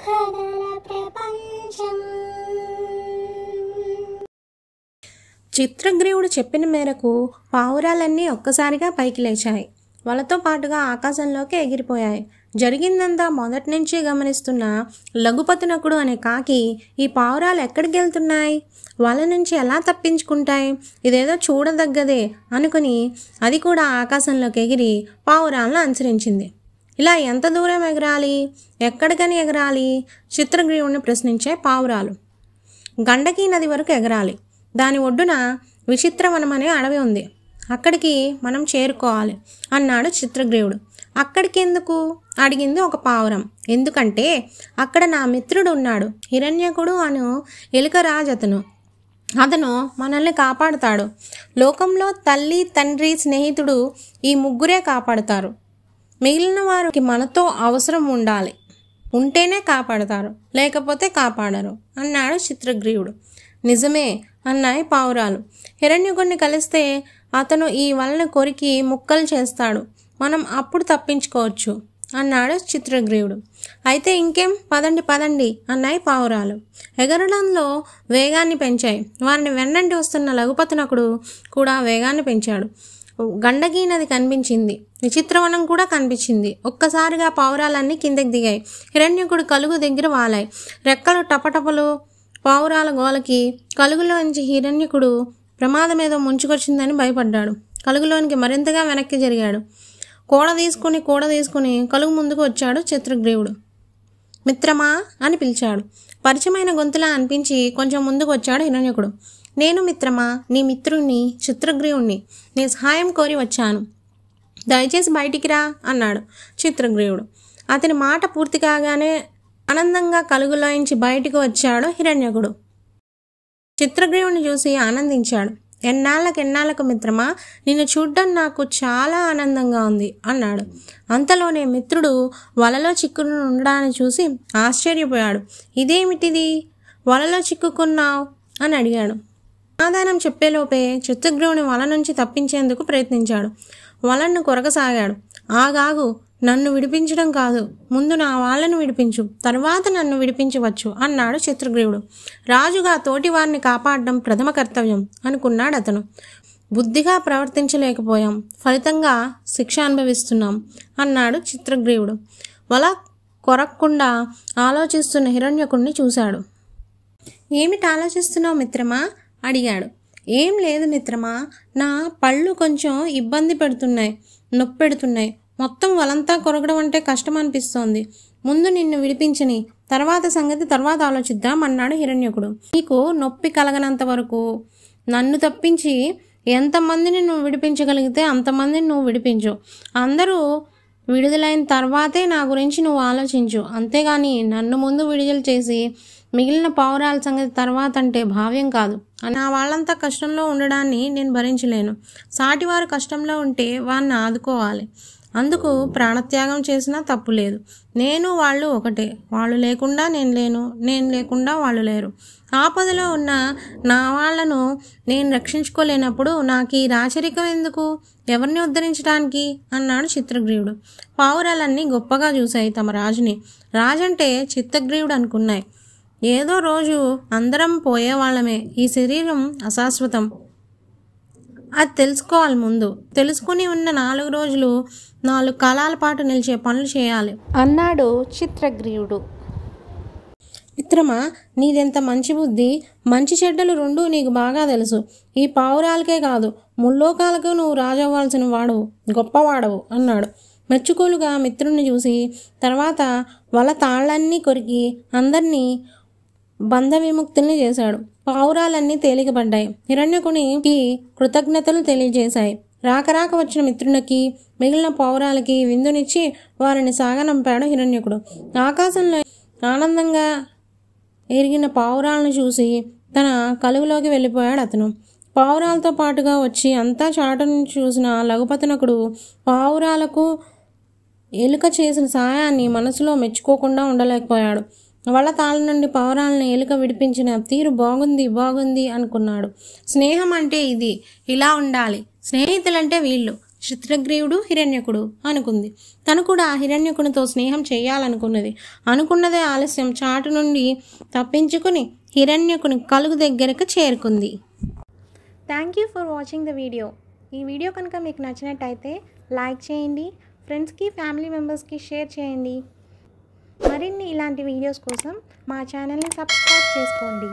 కథల ప్రపంచం. చిత్రగ్రీవుడు చెప్పిన మేరకు పావురాలన్నీ ఒక్కసారిగా పైకి లేచాయి. వాళ్ళతో పాటుగా ఆకాశంలోకి ఎగిరిపోయాయి. జరిగిందంతా మొదటి నుంచి గమనిస్తున్న లఘుపతినకుడు అనే కాకి ఈ పావురాలు ఎక్కడికి వెళ్తున్నాయి, వాళ్ళ నుంచి ఎలా తప్పించుకుంటాయి, ఇదేదో చూడదగ్గదే అనుకుని అది కూడా ఆకాశంలోకి ఎగిరి పావురాలను అనుసరించింది. ఇలా ఎంత దూరం ఎగరాలి, ఎక్కడికని ఎగరాలి? చిత్రగ్రీవుడిని ప్రశ్నించే పావురాలు. గండకీ నది వరకు ఎగరాలి. దాని ఒడ్డున విచిత్రవనం అనే అడవి ఉంది, అక్కడికి మనం చేరుకోవాలి అన్నాడు చిత్రగ్రీవుడు. అక్కడికి ఎందుకు అడిగింది ఒక పావురం. ఎందుకంటే అక్కడ నా మిత్రుడు ఉన్నాడు, హిరణ్యకుడు అను ఎలుకరాజు. అతను మనల్ని కాపాడుతాడు. లోకంలో తల్లి, తండ్రి, స్నేహితుడు ఈ ముగ్గురే కాపాడుతారు. మిగిలిన వారికి మనతో అవసరం ఉండాలి, ఉంటేనే కాపాడుతారు, లేకపోతే కాపాడరు అన్నాడు చిత్రగ్రీవుడు. నిజమే అన్నాయి పావురాలు. హిరణ్యకుడిని కలిస్తే అతను ఈ వలను కొరికి ముక్కలు చేస్తాడు, మనం అప్పుడు తప్పించుకోవచ్చు అన్నాడు చిత్రగ్రీవుడు. అయితే ఇంకేం, పదండి పదండి అన్నాయి పావురాలు. ఎగరడంలో వేగాన్ని పెంచాయి. వారిని వెన్నంటి వస్తున్న లఘుపతినకుడు కూడా వేగాన్ని పెంచాడు. గండకీ నది కనిపించింది, విచిత్రవనం కూడా కనిపించింది. ఒక్కసారిగా పావురాలన్నీ కిందకి దిగాయి. హిరణ్యకుడు కలుగు దగ్గర వాలాయి. రెక్కలు టపటపలు పావురాల గోలకి కలుగులోంచి హిరణ్యకుడు ప్రమాదం ఏదో ముంచుకొచ్చిందని భయపడ్డాడు. కలుగులోనికి మరింతగా వెనక్కి జరిగాడు. కూడ తీసుకుని కలుగు ముందుకు వచ్చాడు చిత్రగ్రీవుడు. మిత్రమా అని పిలిచాడు. పరిచయమైన గొంతులా అనిపించి కొంచెం ముందుకు వచ్చాడు హిరణ్యకుడు. నేను మిత్రమా, నీ మిత్రుణ్ణి, చిత్రగ్రీవుణ్ణి. నీ సహాయం కోరి వచ్చాను, దయచేసి బయటికి రా అన్నాడు చిత్రగ్రీవుడు. అతని మాట పూర్తి కాగానే ఆనందంగా కలుగులోంచి బయటికి వచ్చాడు హిరణ్యకుడు. చిత్రగ్రీవుని చూసి ఆనందించాడు. ఎన్నాళ్ళకు మిత్రమా, నిన్ను చూడ్డం నాకు చాలా ఆనందంగా ఉంది అన్నాడు. అంతలోనే మిత్రుడు వలలో చిక్కుకుని ఉండడాన్ని చూసి ఆశ్చర్యపోయాడు. ఇదేమిటిది, వలలో చిక్కుకున్నావు అని అడిగాడు. సమాధానం చెప్పేలోపే చిత్రగ్రీవుని వల నుంచి తప్పించేందుకు ప్రయత్నించాడు. వలను కొరకసాగాడు. ఆగాగు, నన్ను విడిపించడం కాదు, ముందు నా వాళ్ళను విడిపించు, తర్వాత నన్ను విడిపించవచ్చు అన్నాడు చిత్రగ్రీవుడు. రాజుగా తోటి వారిని కాపాడడం ప్రథమ కర్తవ్యం అనుకున్నాడు అతను. బుద్ధిగా ప్రవర్తించలేకపోయాం, ఫలితంగా శిక్ష అనుభవిస్తున్నాం అన్నాడు చిత్రగ్రీవుడు. వల కొరక్కుండా ఆలోచిస్తున్న హిరణ్యకుడిని చూశాడు. ఏమిటి ఆలోచిస్తున్నావు మిత్రమా అడిగాడు. ఏం లేదు మిత్రమా, నా పళ్ళు కొంచెం ఇబ్బంది పెడుతున్నాయి, నొప్పి పెడుతున్నాయి. మొత్తం వలంతా కొరగడం అంటే కష్టం అనిపిస్తోంది. ముందు నిన్ను విడిపించని, తర్వాత సంగతి తర్వాత ఆలోచిద్దాం అన్నాడు హిరణ్యకుడు. నీకు నొప్పి కలగనంత వరకు నన్ను తప్పించి ఎంతమందిని నువ్వు విడిపించగలిగితే అంతమందిని నువ్వు విడిపించు. అందరూ విడుదలైన తర్వాతే నా గురించి నువ్వు ఆలోచించు, అంతేగాని నన్ను ముందు విడుదల చేసి మిగిలిన పావురాల సంగతి తర్వాత అంటే భావ్యం కాదు. నా వాళ్ళంతా కష్టంలో ఉండడాన్ని నేను భరించలేను. సాటివారు కష్టంలో ఉంటే వారిని ఆదుకోవాలి, అందుకు ప్రాణత్యాగం చేసినా తప్పు లేదు. నేను వాళ్ళు ఒకటే, వాళ్ళు లేకుండా నేను లేను, నేను లేకుండా వాళ్ళు లేరు. ఆపదలో ఉన్న నా వాళ్లను నేను రక్షించుకోలేనప్పుడు నాకు ఈ రాచరికం ఎందుకు, ఎవరిని ఉద్ధరించడానికి అన్నాడు చిత్రగ్రీవుడు. పావురాలన్నీ గొప్పగా చూశాయి తమ రాజుని. రాజంటే చిత్రగ్రీవుడు అనుకున్నాయి. ఏదో రోజు అందరం పోయేవాళ్ళమే, ఈ శరీరం అశాశ్వతం, అది తెలుసుకోవాలి. ముందు తెలుసుకుని ఉన్న 4 రోజులు 4 కాలాల పాటు నిలిచే పనులు చేయాలి అన్నాడు చిత్రగ్రీవుడు. మిత్రమా, నీదెంత మంచి బుద్ధి, మంచి చెడ్డలు రెండూ నీకు బాగా తెలుసు. ఈ పావురాలకే కాదు, ముల్లోకాలకు నువ్వు రాజవ్వాల్సిన వాడవు, గొప్పవాడవు అన్నాడు మెచ్చుకోలుగా మిత్రుణ్ణి చూసి. తర్వాత వల తాళ్లన్నీ కొరికి అందరినీ బంధ విముక్తుల్ని చేశాడు. పావురాలన్నీ తేలికపడ్డాయి. హిరణ్యకునికి కృతజ్ఞతలు తెలియజేశాయి. రాక వచ్చిన మిత్రునికి, మిగిలిన పావురాలకి విందునిచ్చి వారిని సాగనంపాడు హిరణ్యకుడు. ఆకాశంలో ఆనందంగా ఎరిగిన పావురాలను చూసి తన కలుగులోకి వెళ్ళిపోయాడు అతను. పావురాలతో పాటుగా వచ్చి అంతా చాటు నుంచి చూసిన లఘుపతినకుడు పావురాలకు ఎలుక చేసిన సాయాన్ని మనసులో మెచ్చుకోకుండా ఉండలేకపోయాడు. వల తాళ్ళ నుండి పావురాలను ఎలుక విడిపించిన తీరు బాగుంది అనుకున్నాడు. స్నేహం అంటే ఇది, ఇలా ఉండాలి, స్నేహితులంటే వీళ్ళు, చిత్రగ్రీవుడు హిరణ్యకుడు అనుకుంది. తను కూడా ఆ హిరణ్యకునితో స్నేహం చేయాలనుకున్నది. అనుకున్నదే ఆలస్యం, చాటు నుండి తప్పించుకుని హిరణ్యకుని కలుగు దగ్గరకు చేరుకుంది. Thank you for watching the video. ఈ వీడియో కనుక మీకు నచ్చినట్టయితే లైక్ చేయండి, ఫ్రెండ్స్కి ఫ్యామిలీ మెంబర్స్కి షేర్ చేయండి. మరిన్ని ఇలాంటి వీడియోస్ కోసం మా ఛానల్ని సబ్స్క్రైబ్ చేసుకోండి.